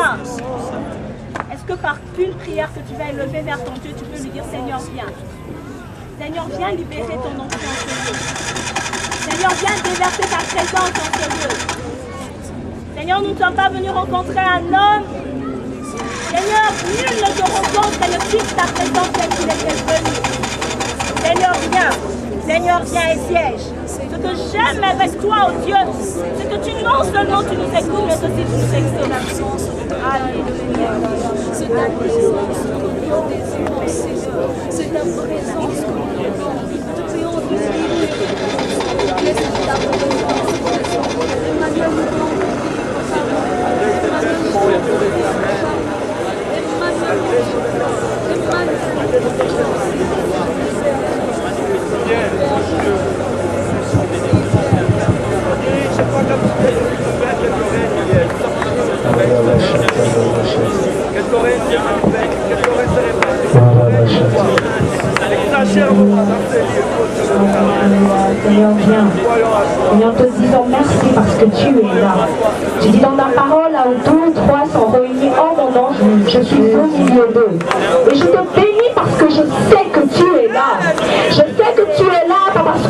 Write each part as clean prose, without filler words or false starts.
viens. Est-ce que par une prière que tu vas élever vers ton Dieu, tu peux lui dire Seigneur, viens. Seigneur, viens libérer ton enfant en ce lieu. Seigneur, viens déverser ta présence en ce lieu. Seigneur, nous ne sommes pas venus rencontrer un homme. Seigneur, nul ne te rencontre et ne fixe ta présence telle qu'il était venu. Seigneur, viens. Seigneur, viens et siège. Ce que j'aime avec toi, oh Dieu, c'est que tu non seulement tu nous écoutes, mais aussi tu nous exauces. Alléluia. C'est ta présence que nous désirons, Seigneur. C'est ta présence que nous désirons. Nous te prions, laisse ta présence. Emmanuel, nous voulons te Seigneur, viens. Seigneur, te disons merci parce que tu es là. Tu dis dans ta parole, là où 2 ou 3 sont réunis en mon nom, je suis au milieu d'eux. Et je te bénis parce que je sais que tu es là. Je sais que tu es là, pas parce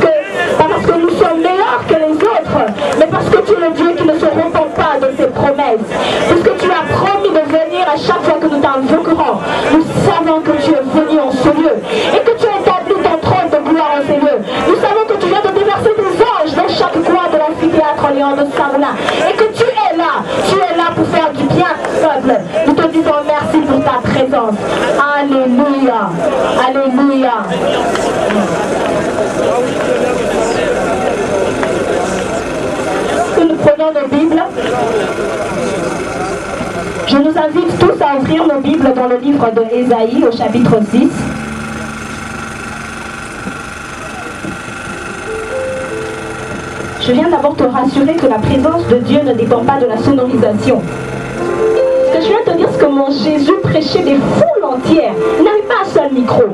que nous sommes meilleurs que les autres, mais parce que tu es le Dieu qui ne se repent pas de ses promesses. Puisque tu as promis de venir à chaque fois que nous t'invoquerons. Nous savons que tu es venu en ce lieu et que tu as établi ton trône de gloire en ces lieux. Nous savons que tu viens de déverser des anges dans chaque coin de l'amphithéâtre Léon de Samoulin et que tu es là pour faire du bien au peuple. Nous te disons merci pour ta présence. Alléluia. Alléluia. Nous prenons nos Bibles. Je nous invite tous à ouvrir nos Bibles dans le livre de Ésaïe au chapitre 6. Je viens d'abord te rassurer que la présence de Dieu ne dépend pas de la sonorisation. Ce que je viens de te dire, c'est que mon Jésus prêchait des foules entières. Il n'avait pas un seul micro.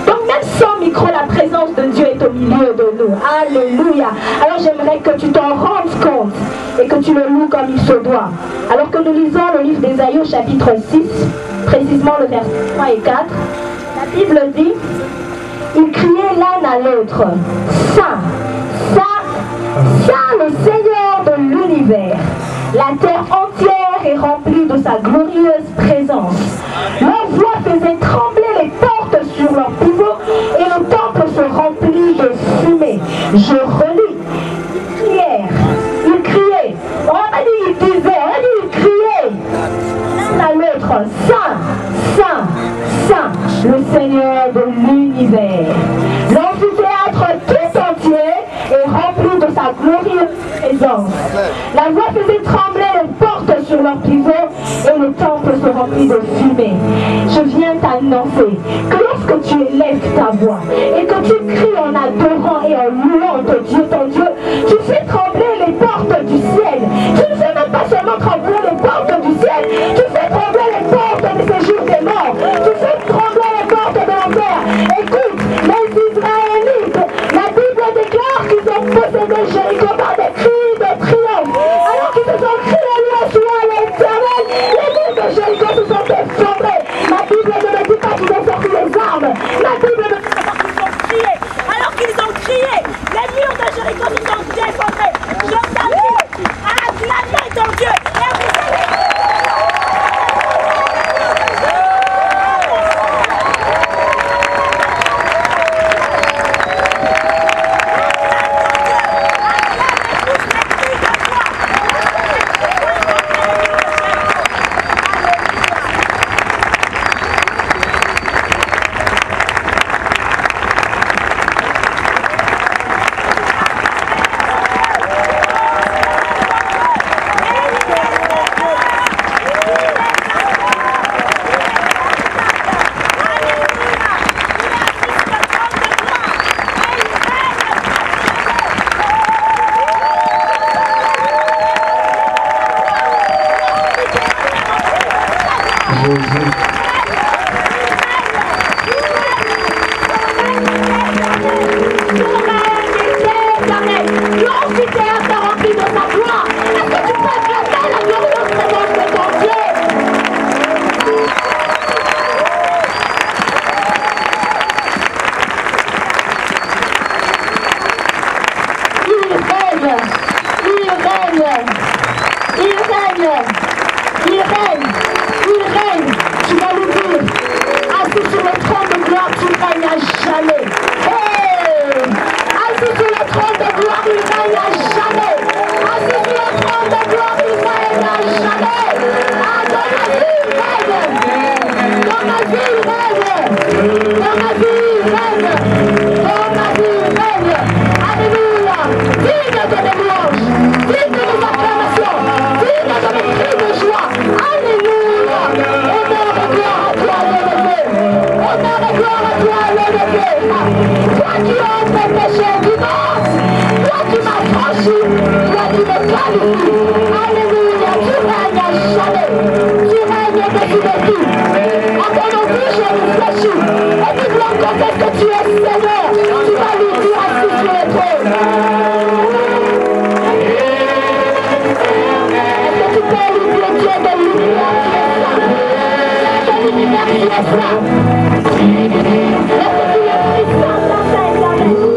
Donc même sans micro, la présence de Dieu est au milieu de nous. Alléluia. Alors j'aimerais que tu t'en rendes compte et que tu le loues comme il se doit. Alors que nous lisons le livre d'Ésaïe au chapitre 6, précisément le verset 3 et 4, la Bible dit, ils criaient l'un à l'autre, Saint, Saint, Saint le Seigneur de l'univers. La terre entière est remplie de sa glorieuse présence. Leur voix faisait trembler les portes sur leurs pivots et le temple se remplit de fumée. Je relis. Ils criaient. On n'a pas dit ils disaient, on a dit ils criaient. L'un à l'autre, Saint, Saint, Saint, le Seigneur de l'univers. L'amphithéâtre tout entier est rempli de sa glorieuse présence. La voix faisait trembler les portes sur leurs pivots et le temple se remplit de fumée. Je viens t'annoncer que lorsque tu élèves ta voix et que tu cries en adorant et en louant ton Dieu, tu fais trembler les portes du ciel. Tu ne fais même pas seulement trembler les portes du ciel, tu fais trembler les portes du séjour des morts. Tu fais trembler les portes de l'enfer. Écoute, les Israélites, la Bible déclare qu'ils ont possédé Jéricho par des cris de triomphe. Alors qu'ils se sont criés louange à l'Éternel, les murs de Jéricho se sont effondrés. La Bible ne me dit pas qu'ils ont sorti les armes. La Bible me dit pas qu'ils ont crié. Alors qu'ils ont crié, les murs de Jéricho se sont effondrés. Je t'invite à acclamer ton Dieu. L'amphithéâtre rempli de sa gloire. Est-ce que tu peux acclamer la glorieuse présence de ton Dieu? Toi qui as fait péché vivant, toi qui m'as franchi, toi qui me qualifies. Alléluia, tu règnes à jamais. Tu règnes dessus de tout. À ton nom, je réfléchis. Et dis donc quand est-ce que tu es Seigneur, tu vas lui dire assis sur le trône. Est-ce que tu peux lui dire Dieu de l'univers, tu es ça. De l'univers, tu es ça. Est-ce que tu es puissant dans ta éternelle?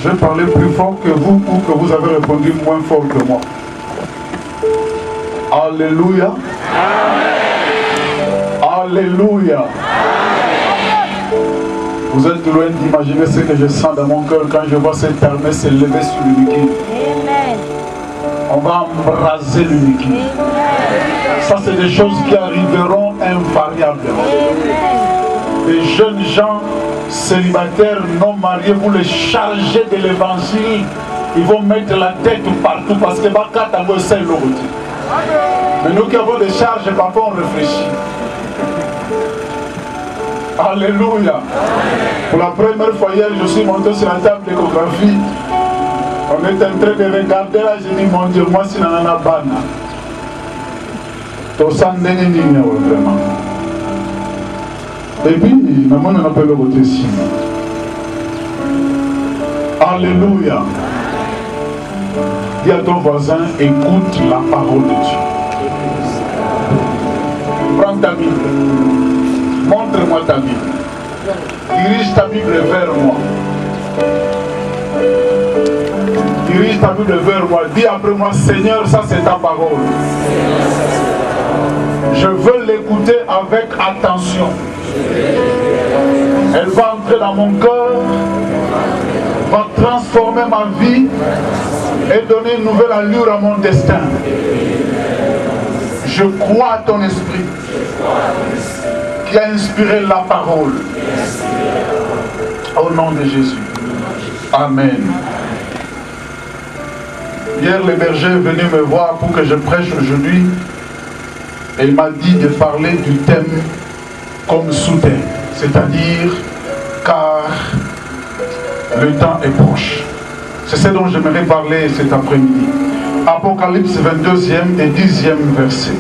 Je parlais plus fort que vous ou que vous avez répondu moins fort que moi. Alléluia. Alléluia. Vous êtes loin d'imaginer ce que je sens dans mon cœur quand je vois cette armée s'élever sur l'uniquité. On va embraser l'uniquité. Ça, c'est des choses qui arriveront invariablement. Les jeunes gens célibataires, non mariés, vous les chargez de l'évangile. Ils vont mettre la tête partout parce que c'est l'autre. Mais nous qui avons des charges, parfois on réfléchit. Alléluia. Pour la première fois hier, je suis monté sur la table d'échographie. On est en train de regarder là, j'ai dit, mon Dieu, moi, c'est dans la bana. Tout ça, vraiment. Et puis, maman, on appelle le côté ici. Alléluia. Dis à ton voisin, écoute la parole de Dieu. Prends ta Bible. Montre-moi ta Bible. Dirige ta Bible vers moi. Dirige ta Bible vers moi. Dis après moi, Seigneur, ça c'est ta parole. Je veux l'écouter avec attention. Elle va entrer dans mon cœur, va transformer ma vie et donner une nouvelle allure à mon destin. Je crois à ton esprit qui a inspiré la parole. Au nom de Jésus. Amen. Hier, le berger est venu me voir pour que je prêche aujourd'hui. Et il m'a dit de parler du thème comme sous-thème. C'est-à-dire, car le temps est proche. C'est ce dont j'aimerais parler cet après-midi. Apocalypse 22e et 10e verset.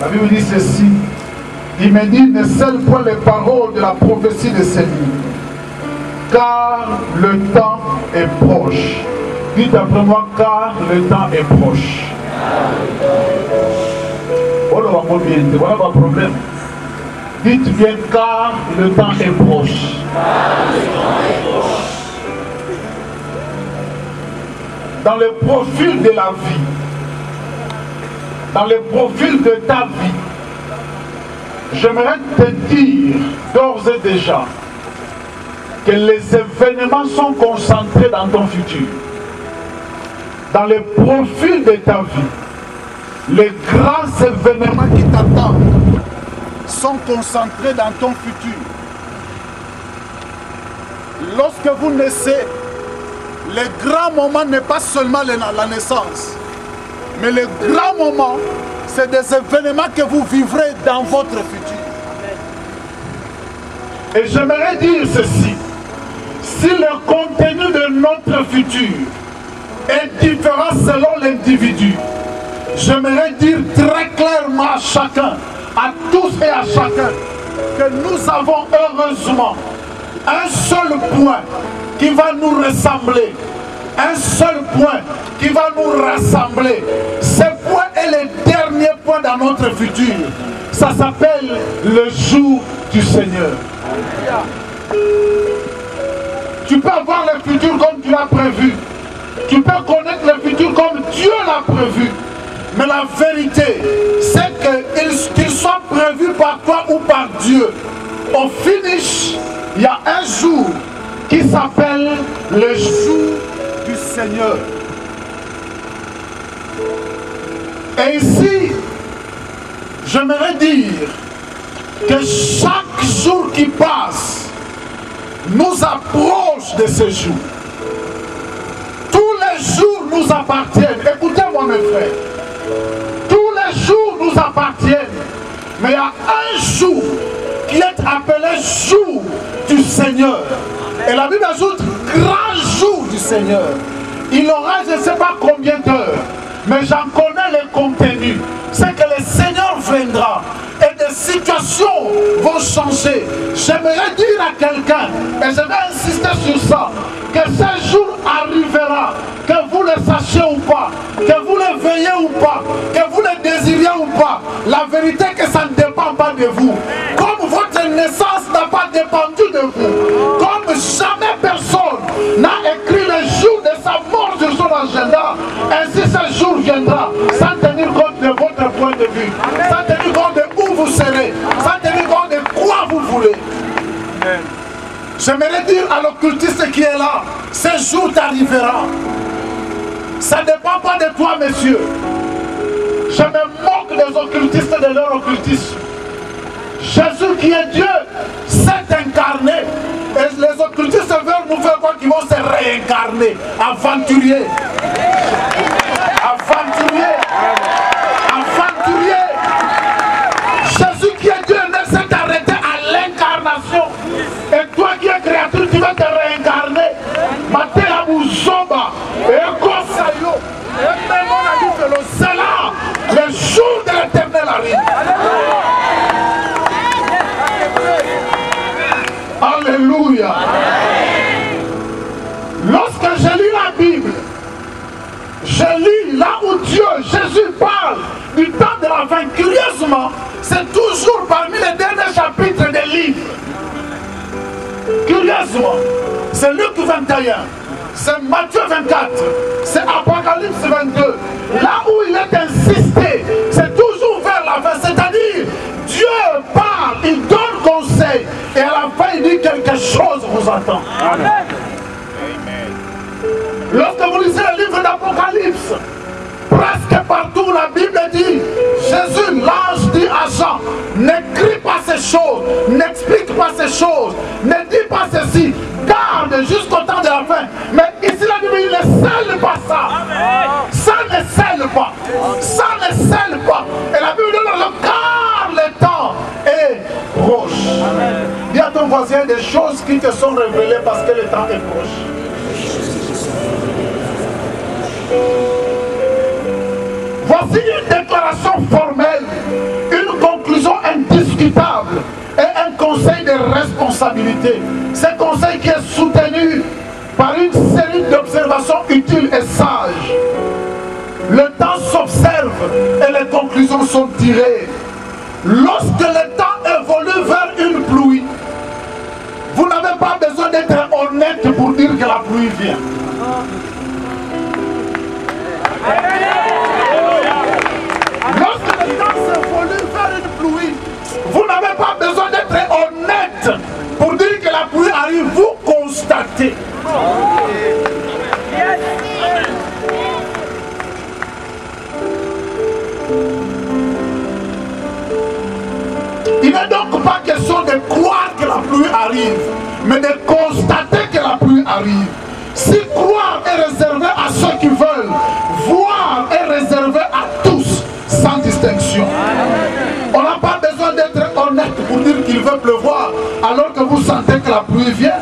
La Bible dit ceci. Il me dit, ne scelle point les paroles de la prophétie de ces livres, car le temps est proche. Dites après moi, car le temps est proche. Voilà votre problème. Dites bien, car le temps est proche. Dans le profil de la vie, dans le profil de ta vie, j'aimerais te dire d'ores et déjà que les événements sont concentrés dans ton futur. Dans le profil de ta vie, les grands événements qui t'attendent sont concentrés dans ton futur. Lorsque vous naissez, le grand moment n'est pas seulement la naissance, mais le grand moment, c'est des événements que vous vivrez dans votre futur. Et j'aimerais dire ceci. Si le contenu de notre futur est différent selon l'individu, j'aimerais dire très clairement à chacun, à tous et à chacun, que nous avons heureusement un seul point qui va nous ressembler. Un seul point qui va nous rassembler. Ce point est le dernier point dans notre futur. Ça s'appelle le jour du Seigneur. Tu peux avoir le futur comme tu l'as prévu. Tu peux connaître le futur comme Dieu l'a prévu. Mais la vérité, c'est qu'il soit prévu par toi ou par Dieu. Au finish, il y a un jour qui s'appelle le jour du Seigneur. Et ici, j'aimerais dire que chaque jour qui passe nous approche de ce jour. Tous les jours nous appartiennent. Écoutez-moi mes frères. Tous les jours nous appartiennent. Mais il y a un jour qui est appelé jour du Seigneur. Et la Bible ajoute grand jour du Seigneur. Il aura je ne sais pas combien d'heures, mais j'en connais le contenu. C'est que le Seigneur viendra et de les situations vont changer. J'aimerais dire à quelqu'un, et je vais insister sur ça, que ce jour arrivera, que vous le sachiez ou pas, que vous le veuillez ou pas, que vous le désiriez ou pas, la vérité est que ça ne dépend pas de vous. Comme votre naissance n'a pas dépendu de vous, comme jamais personne n'a écrit le jour de sa mort sur son agenda, ainsi ce jour viendra, sans tenir compte de votre point de vue, sans tenir compte de où vous serez, sans tenir compte de quoi vous voulez. J'aimerais dire à l'occultiste qui est là, ce jour t'arrivera. Ça ne dépend pas de toi, monsieur. Je me moque des occultistes de leur occultisme. Jésus qui est Dieu s'est incarné. Et les occultistes veulent nous faire quoi? Qu'ils vont se réincarner. Aventurier. Aventurier. Aventurier. Jésus qui est Dieu ne s'est arrêté à l'incarnation. Et toi qui es créature, tu vas te réincarner. Matéa Mouzoba. Et Gosayo. Et même on a dit que c'est là. Le jour de l'éternel arrive. Alléluia. Lorsque je lis la Bible, je lis là où Dieu, Jésus parle du temps de la fin. Curieusement, c'est toujours parmi les derniers chapitres des livres. Curieusement, c'est Luc 21, c'est Matthieu 24, c'est Apocalypse 22. Là où il est insisté, c'est toujours vers la fin. C'est-à-dire, Dieu parle, il donne conseil, et à la fin il dit quelque chose vous attend. Amen. Lorsque vous lisez le livre d'Apocalypse, presque partout la Bible dit, Jésus, l'ange dit à Jean, n'écris pas ces choses, n'explique pas ces choses, ne dis pas ceci, garde jusqu'au temps de la fin. Mais ici la Bible, il ne scelle pas ça. Ça ne scelle pas. Ça ne scelle pas. Et la Bible dit, car le temps est proche. Dis à ton voisin des choses qui te sont révélées parce que le temps est proche. Voici une déclaration formelle, une conclusion indiscutable et un conseil de responsabilité. Ce conseil qui est soutenu par une série d'observations utiles et sages. Le temps s'observe et les conclusions sont tirées. Lorsque le temps évolue vers une pluie, vous n'avez pas besoin d'être honnête pour dire que la pluie vient. Lorsque le temps s'évolue vers une pluie, vous n'avez pas besoin d'être honnête pour dire que la pluie arrive, vous constatez. Il n'est donc pas question de croire que la pluie arrive, mais de constater que la pluie arrive. Si croire est réservé à ceux qui veulent, voir est réservé à tous, sans distinction. On n'a pas besoin d'être honnête pour dire qu'il veut pleuvoir, alors que vous sentez que la pluie vient.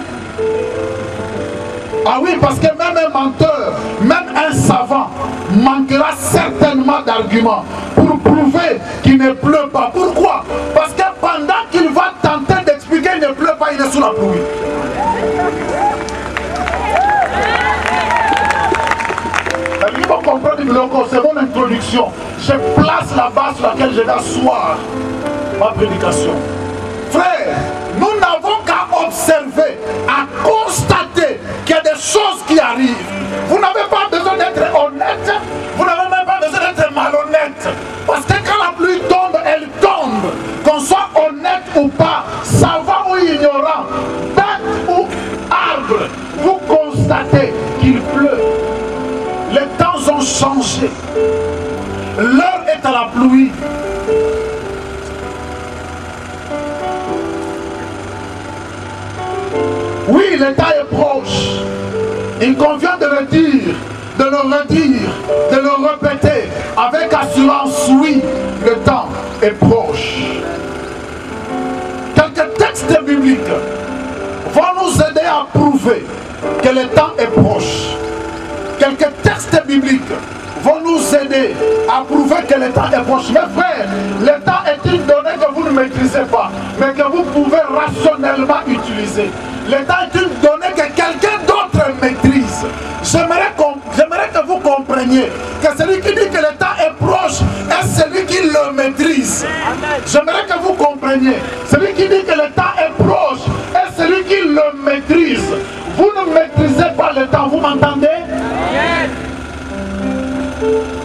Ah oui, parce que même un menteur, même un savant, manquera certainement d'arguments pour prouver qu'il ne pleut pas. Pourquoi? Parce que pendant qu'il va tenter d'expliquer qu'il ne pleut pas, il est sous la pluie. Il faut comprendre, c'est mon introduction. Je place la base sur laquelle je vais asseoir ma prédication. Frère, nous n'avons qu'à observer, à constater qu'il y a des choses qui arrivent. Vous n'avez pas besoin d'être honnête, vous n'avez même pas besoin d'être malhonnête. Parce que quand la pluie tombe, elle tombe. Qu'on soit honnête ou pas, savant ou ignorant, bête ou arbre, vous constatez qu'il pleut. Les temps ont changé. L'heure est à la pluie. Oui, le temps est proche. Il convient de le dire, de le redire, de le répéter avec assurance. Oui, le temps est proche. Quelques textes bibliques vont nous aider à prouver que le temps est proche. Quelques textes bibliques vont nous aider à prouver que le temps est proche. Mes frères, le temps est une donnée que vous ne maîtrisez pas, mais que vous pouvez rationnellement utiliser. Le temps est une donnée que quelqu'un d'autre maîtrise. J'aimerais que vous compreniez que celui qui dit que le temps est proche est celui qui le maîtrise. J'aimerais que vous compreniez. Celui qui dit que le temps est proche est celui qui le maîtrise. Vous ne maîtrisez pas le temps, vous m'entendez?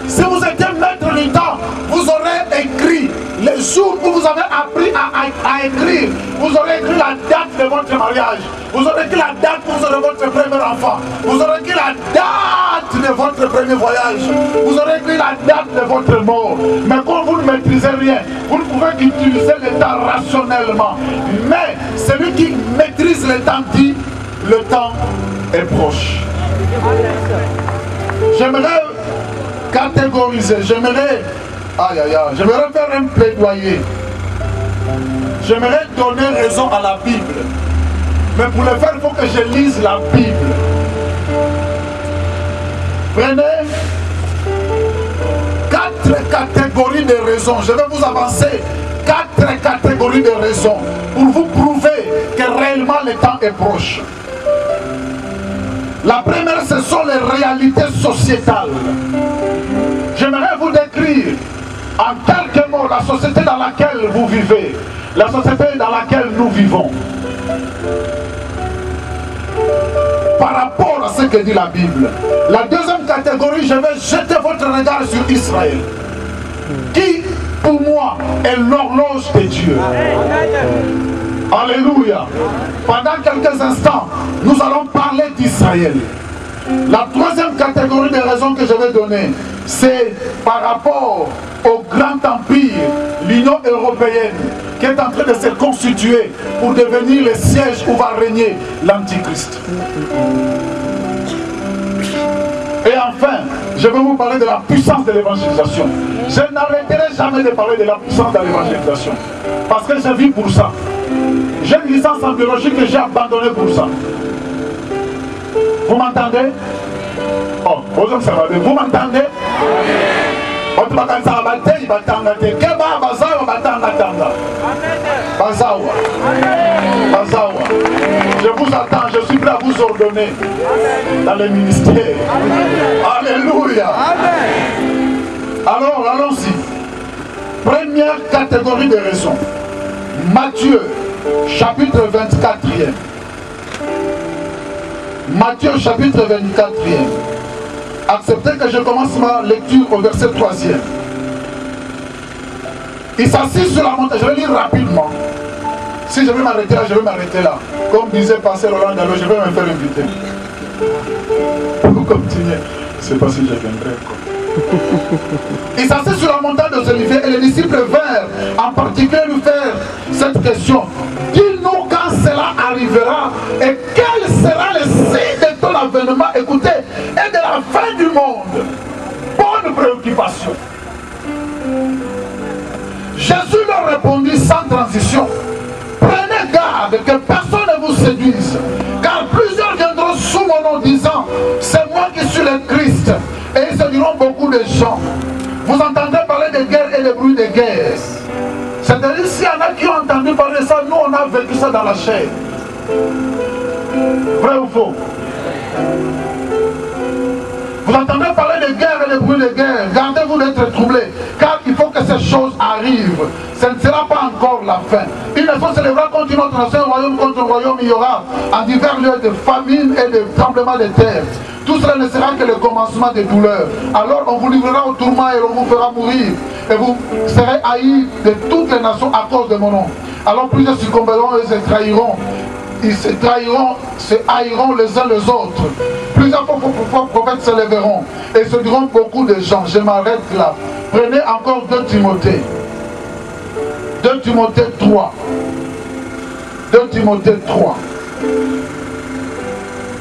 Si vous étiez maître du temps, vous aurez écrit les jours où vous avez appris à écrire. Vous aurez écrit la date de votre mariage. Vous aurez écrit la date où vous aurez votre premier enfant. Vous aurez écrit la date de votre premier voyage. Vous aurez écrit la date de votre mort. Mais quand vous ne maîtrisez rien, vous ne pouvez qu'utiliser le temps rationnellement. Mais celui qui maîtrise le temps dit, le temps est proche. J'aimerais catégoriser, j'aimerais faire un plaidoyer. J'aimerais donner raison à la Bible. Mais pour le faire, il faut que je lise la Bible. Prenez 4 catégories de raisons. Je vais vous avancer 4 catégories de raisons pour vous prouver que réellement le temps est proche. La première, ce sont les réalités sociétales. J'aimerais vous décrire en quelques mots la société dans laquelle vous vivez, la société dans laquelle nous vivons. Par rapport à ce que dit la Bible. La deuxième catégorie, je vais jeter votre regard sur Israël, qui, pour moi, est l'horloge de Dieu. Alléluia. Pendant quelques instants, nous allons parler d'Israël. La troisième catégorie de raisons que je vais donner, c'est par rapport au grand empire, l'Union européenne, qui est en train de se constituer pour devenir le siège où va régner l'Antichrist. Et enfin, je vais vous parler de la puissance de l'évangélisation. Je n'arrêterai jamais de parler de la puissance de l'évangélisation, parce que je vis pour ça. J'ai une licence en biologie que j'ai abandonnée pour ça. Vous m'entendez? Oh, vous m'entendez? Je vous attends, je suis prêt à vous ordonner dans les ministères. Alléluia. Alors, allons-y. Première catégorie de raisons. Matthieu, chapitre 24e. Matthieu, chapitre 24e. Acceptez que je commence ma lecture au verset 3e. Il s'assit sur la montagne. Je vais lire rapidement. Si je vais m'arrêter là, je vais m'arrêter là. Comme disait Pasteur Roland Dalo, je vais me faire inviter. Pour continuer. Je ne sais pas si je viendrai. Il s'assit sur la montagne de Olivier et les disciples vinrent en particulier lui faire cette question. Dis-nous quand cela arrivera et quel sera le signe de ton avènement, écoutez, et de la fin du monde. Bonne préoccupation. Jésus leur répondit sans transition. Prenez garde que personne ne vous séduise, car plusieurs viendront sous mon nom disant, c'est moi qui suis le Christ. Et ils séduiront beaucoup de gens. Vous entendez parler de guerre et de bruit de guerre. C'est-à-dire, s'il y en a qui ont entendu parler de ça, nous on a vécu ça dans la chair. Vrai ou faux? Vous entendez parler de guerre et de bruit de guerre. Gardez-vous d'être troublés, car il faut que ces choses arrivent. Ce ne sera pas encore la fin. Une nation s'élèvera contre une autre nation, un royaume contre un royaume. Il y aura en divers lieux de famine et de tremblements de terre. Tout cela ne sera que le commencement des douleurs. Alors on vous livrera au tourment et on vous fera mourir. Et vous serez haïs de toutes les nations à cause de mon nom. Alors plusieurs succomberont et se trahiront. Ils se trahiront, se haïront les uns les autres. Plusieurs faux prophètes se lèveront et se diront beaucoup de gens. Je m'arrête là. Prenez encore 2 Timothée. 2 Timothée 3. 2 Timothée 3.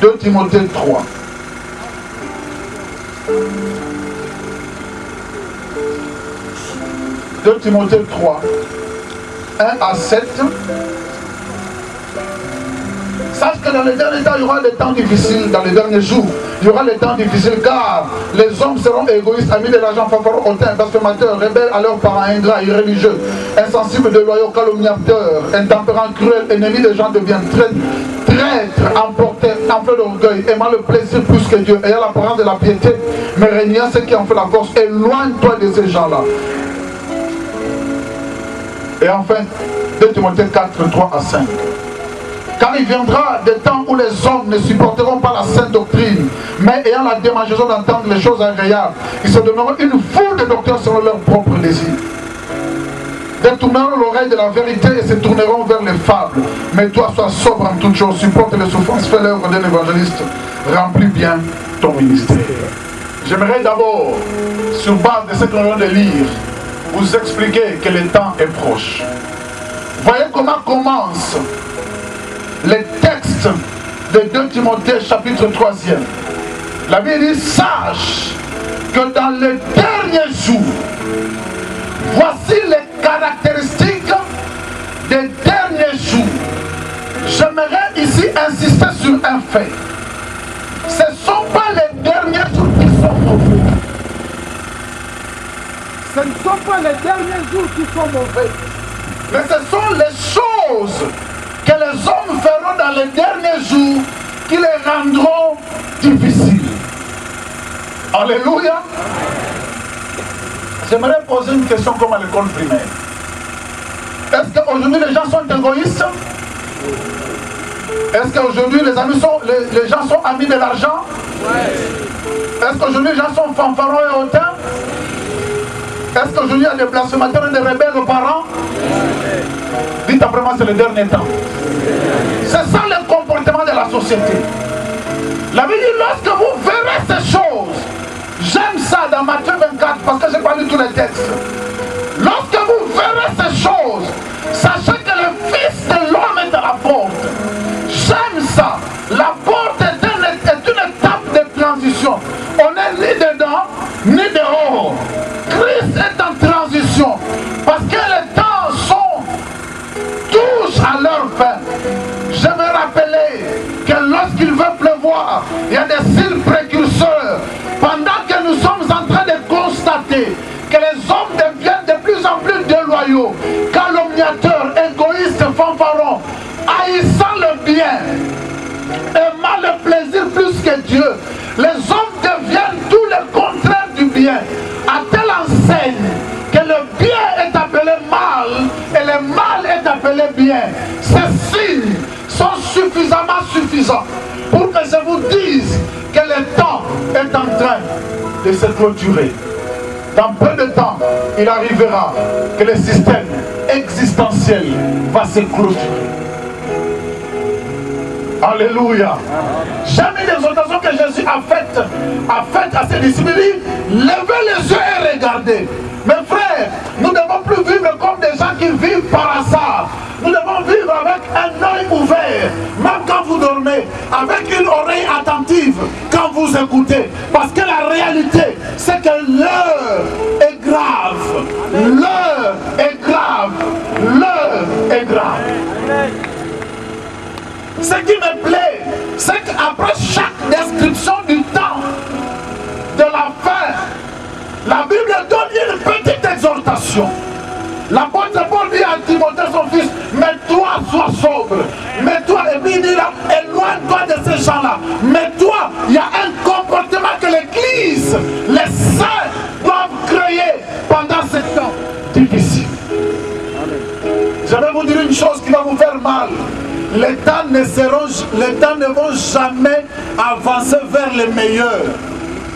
2 Timothée 3. De Timothée 3, 1 à 7, Sache que dans les derniers temps, il y aura des temps difficiles, dans les derniers jours. Il y aura des temps difficiles car les hommes seront égoïstes, amis de l'argent, fanfarons, hautains, blasphémateurs, rebelles à leurs parents, ingrats, irréligieux, insensibles, déloyaux, calomniateurs, intempérants, cruels, ennemis des gens deviennent traîtres, emportés, enflés d'orgueil, aimant le plaisir plus que Dieu, ayant l'apparence de la piété, mais régnant ceux qui en font la force. Éloigne-toi de ces gens-là. Et enfin, 2 Timothée 4, 3 à 5. Car il viendra des temps où les hommes ne supporteront pas la sainte doctrine, mais ayant la démangeaison d'entendre les choses agréables, ils se donneront une foule de docteurs selon leur propre désir. Détourneront l'oreille de la vérité et se tourneront vers les fables. Mais toi, sois sobre en toutes choses, supporte les souffrances, fais l'œuvre d'un évangéliste, remplis bien ton ministère. J'aimerais d'abord, sur base de ce que nous venons de lire, vous expliquer que le temps est proche. Voyez comment commence les textes de 2 Timothée chapitre 3e. La Bible dit, sache que dans les derniers jours, voici les caractéristiques des derniers jours. J'aimerais ici insister sur un fait. Ce ne sont pas les derniers jours qui sont mauvais. Ce ne sont pas les derniers jours qui sont mauvais. Mais ce sont les choses que les hommes feront dans les derniers jours qui les rendront difficiles. Alléluia. J'aimerais poser une question comme à l'école primaire. Est-ce qu'aujourd'hui les gens sont égoïstes? Est-ce qu'aujourd'hui les gens sont amis de l'argent? Est-ce qu'aujourd'hui les gens sont fanfarons et hautains? Est-ce qu'aujourd'hui il y a des blasphémateurs et des rebelles aux parents? Dites après moi, c'est le dernier temps. C'est ça le comportement de la société. La Bible dit, lorsque vous verrez ces choses, j'aime ça dans Matthieu 24 parce que je n'ai pas lu tous les textes. Lorsque vous verrez ces choses, sachez que le Fils de l'homme est à la porte. J'aime ça. La porte est une étape de transition. On n'est ni dedans, ni dehors. Christ est en transition parce que les temps sont tous à leur fin. Je veux rappeler que lorsqu'il veut pleuvoir, il y a des signes précurseurs. Pendant que nous sommes en train de constater que les hommes deviennent de plus en plus déloyaux, calomniateurs, égoïstes, fanfarons, haïssant le bien, aimant le plaisir plus que Dieu, les hommes deviennent tout le contraire du bien, à telle enseigne que le bien est appelé mal et le mal est appelé bien. Ces signes sont suffisamment suffisants pour que je vous dise que le temps est en train de se clôturer. Dans peu de temps, il arrivera que le système existentiel va se clôturer. Alléluia. J'aime une exhortation que Jésus a faite à ses disciples. Levez les yeux et regardez. Mes frères, nous ne devons plus vivre comme des gens qui vivent par hasard. Nous devons vivre avec un œil ouvert, même quand vous dormez, avec une oreille attentive quand vous écoutez. Parce que la réalité, c'est que l'heure est grave. L'heure est grave. L'heure est grave. Ce qui me plaît, c'est qu'après chaque description du temps, de la fin, la Bible donne une petite exhortation. L'apôtre Paul dit à Timothée son fils, mais toi sois sobre. Mais toi, et puis il dit là, éloigne-toi de ces gens-là. Mais toi, il y a un comportement que l'Église, les saints doivent créer pendant ce temps difficile. Je vais vous dire une chose qui va vous faire mal. Les temps ne vont jamais avancer vers les meilleurs.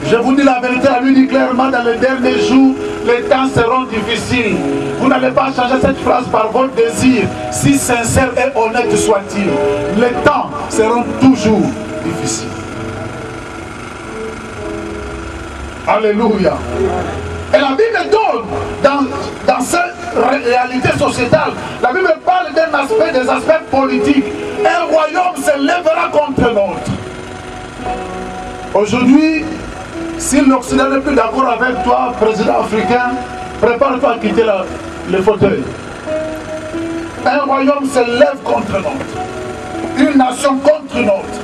Je vous dis la vérité, la lui dit clairement, dans les derniers jours, les temps seront difficiles. Vous n'allez pas changer cette phrase par votre désir, si sincère et honnête soit-il. Les temps seront toujours difficiles. Alléluia. Et la Bible donne, dans cette réalité sociétale, la Bible parle d'un aspect, des aspects politiques. Un royaume se lèvera contre l'autre. Aujourd'hui, si l'Occident n'est plus d'accord avec toi, président africain, prépare-toi à quitter le fauteuil. Un royaume se lève contre l'autre. Une nation contre contre une autre.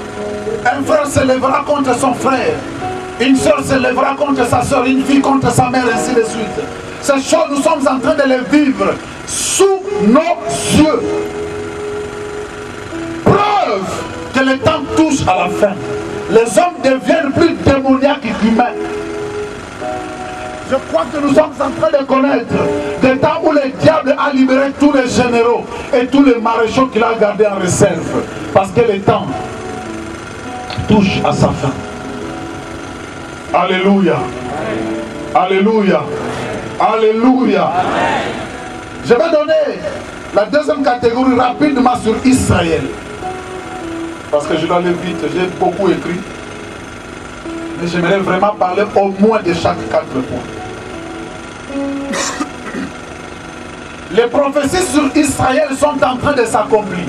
Un frère se lèvera contre son frère. Une soeur se lèvera contre sa soeur. Une fille contre sa mère, ainsi de suite. Ces choses, nous sommes en train de les vivre sous nos yeux. Preuve que le temps touche à la fin. Les hommes deviennent plus démoniaques qu'humains. Je crois que nous sommes en train de connaître des temps où le diable a libéré tous les généraux et tous les maréchaux qu'il a gardés en réserve. Parce que le temps touche à sa fin. Alléluia. Alléluia. Alléluia. Je vais donner la deuxième catégorie rapidement sur Israël. Parce que je dois aller vite, j'ai beaucoup écrit. Mais j'aimerais vraiment parler au moins de chaque 4 points. Les prophéties sur Israël sont en train de s'accomplir.